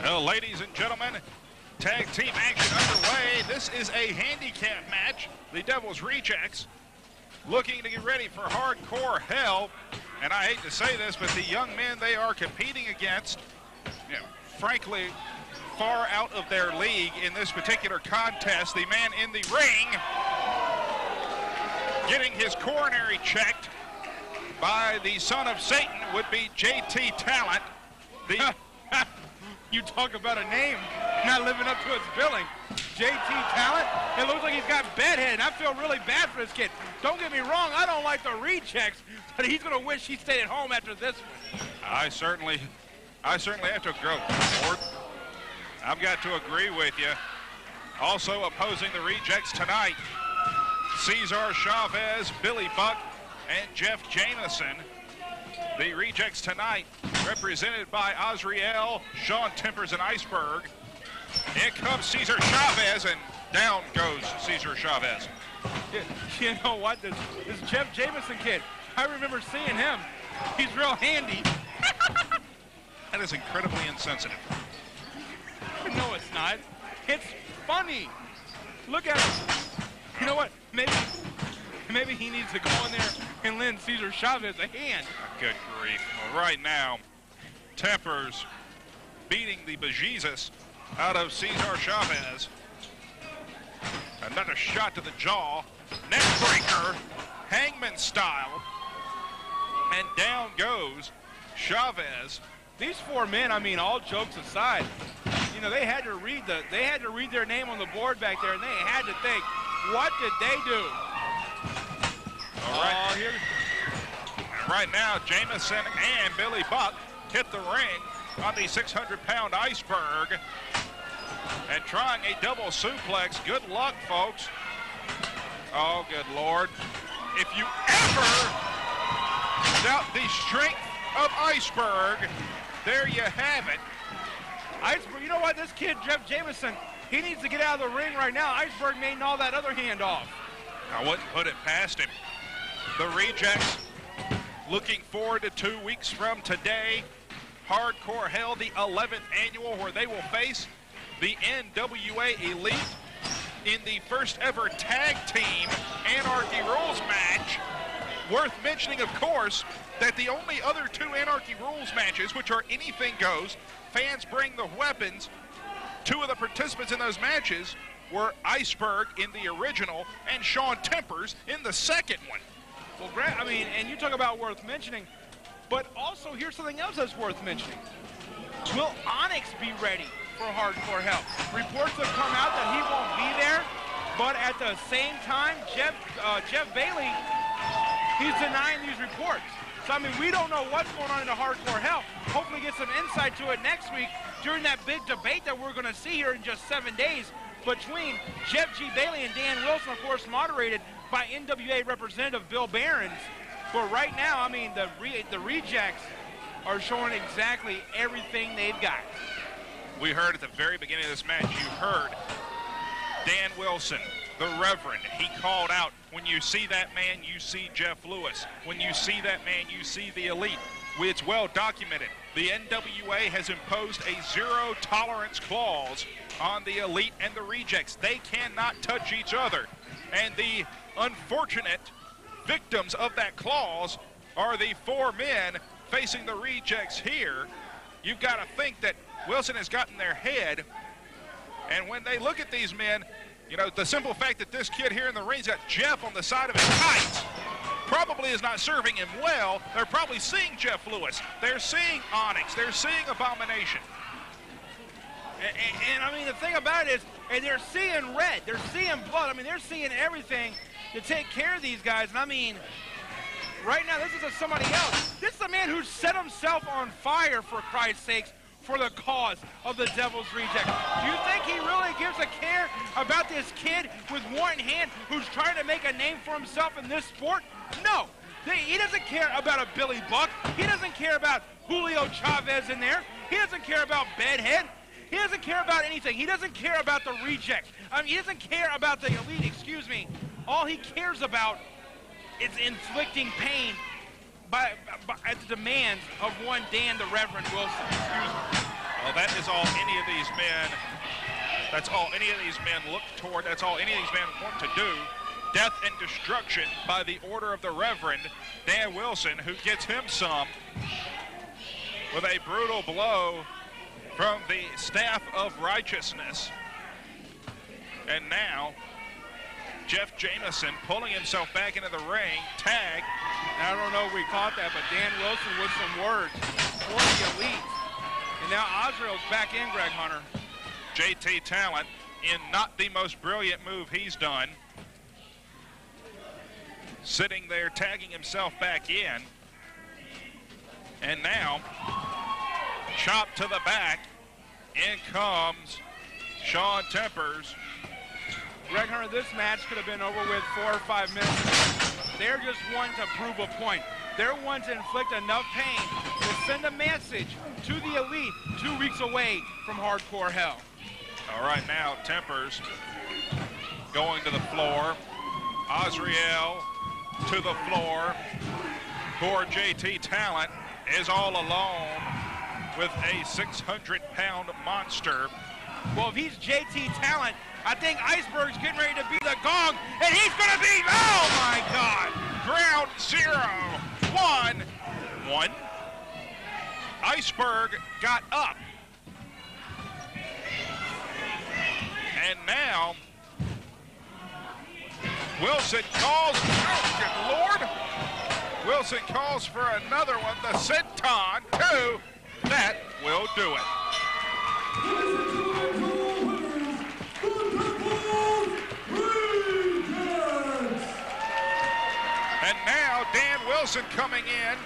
Well, ladies and gentlemen, tag team action underway. This is a handicap match. The Devil's Rejects looking to get ready for hardcore hell. And I hate to say this, but the young men they are competing against, you know, frankly, far out of their league in this particular contest. The man in the ring getting his coronary checked by the son of Satan would be JT Talent. You talk about a name not living up to its billing. JT Talent, it looks like he's got bedhead, and I feel really bad for this kid. Don't get me wrong, I don't like the Rejects, but he's going to wish he stayed at home after this one. I certainly have to go. Lord, I've got to agree with you. Also opposing the Rejects tonight, Ceasar Chavis, Billy Buck, and Jeff Jameson. The Rejects tonight represented by Azrael, Shawn Tempers, and Iceberg. In comes Ceasar Chavis, and down goes Ceasar Chavis. You know what, this Jeff Jameson kid, I remember seeing him. He's real handy. That is incredibly insensitive. No, it's not. It's funny. Look at him. You know what, maybe he needs to go in there and lend Ceasar Chavis a hand. Good grief. Well, right now, Tempers beating the bejesus out of Ceasar Chavis. Another shot to the jaw. Neck breaker, hangman style. And down goes Chavis. These four men, I mean, all jokes aside, you know, they had to read their name on the board back there, and they had to think, what did they do? All right. Here. And right now, Jameson and Billy Buck hit the ring on the 600-pound Iceberg and trying a double suplex. Good luck, folks. Oh, good Lord. If you ever doubt the strength of Iceberg, there you have it. Iceberg, you know what? This kid, Jeff Jameson, he needs to get out of the ring right now. Iceberg may gnaw that other hand off. I wouldn't put it past him. The Rejects looking forward to 2 weeks from today. Hardcore Hell, the 11th annual, where they will face the NWA Elite in the first ever tag team Anarchy Rules match. Worth mentioning, of course, that the only other two Anarchy Rules matches, which are anything goes, fans bring the weapons. Two of the participants in those matches were Iceberg in the original and Shawn Tempers in the second one. Well, Grant, I mean, and you talk about worth mentioning, but also here's something else that's worth mentioning. Will Onyx be ready for Hardcore Hell? Reports have come out that he won't be there, but at the same time, Jeff Bailey, he's denying these reports. So, I mean, we don't know what's going on in the Hardcore Hell. Hopefully get some insight to it next week during that big debate that we're going to see here in just 7 days between Jeff G. Bailey and Dan Wilson, of course, moderated by NWA Representative Bill Behrens. But right now, I mean, the Rejects are showing exactly everything they've got. We heard at the very beginning of this match, you heard Dan Wilson, the Reverend. He called out, when you see that man, you see Jeff Lewis. When you see that man, you see the Elite. It's well documented. The NWA has imposed a zero-tolerance clause on the Elite and the Rejects. They cannot touch each other. And the unfortunate victims of that clause are the four men facing the Rejects here. You've got to think that Wilson has gotten their head. And when they look at these men, you know, the simple fact that this kid here in the ring's got Jeff on the side of his tights probably is not serving him well. They're probably seeing Jeff Lewis. They're seeing Onyx. They're seeing Abomination. And I mean, the thing about it is, and they're seeing red. They're seeing blood. I mean, they're seeing everything to take care of these guys. And I mean, right now, this is somebody else. This is a man who set himself on fire, for Christ's sakes, for the cause of the Devil's Reject. Do you think he really gives a care about this kid with one hand who's trying to make a name for himself in this sport? No. He doesn't care about a Billy Buck. He doesn't care about Julio Chavez in there. He doesn't care about Bedhead. He doesn't care about anything. He doesn't care about the Reject. I mean, he doesn't care about the Elite, excuse me. All he cares about is inflicting pain at the demands of one Dan the Reverend Wilson. Excuse me. Well, that is all any of these men, that's all any of these men look toward, that's all any of these men want to do. Death and destruction by the order of the Reverend Dan Wilson, who gets him some with a brutal blow from the staff of righteousness. And now, Jeff Jameson pulling himself back into the ring, tag. I don't know if we caught that, but Dan Wilson with some words for the Elite. And now Azrael's back in, Greg Hunter. JT Talent in not the most brilliant move he's done. Sitting there tagging himself back in. And now, chop to the back. In comes Shawn Tempers. Greg Hunter, this match could have been over with 4 or 5 minutes. They're just wanting to prove a point. They're wanting to inflict enough pain to send a message to the Elite 2 weeks away from hardcore hell. All right, now Tempers going to the floor. Azrael to the floor. Poor JT Talent is all alone with a 600-pound monster. Well, if he's JT Talent, I think Iceberg's getting ready to be the gong, and he's going to be, oh my God! Ground 0, 1. Iceberg got up. And now, Wilson calls, oh good Lord! Wilson calls for another one, the senton 2. That will do it. And now Dan Wilson coming in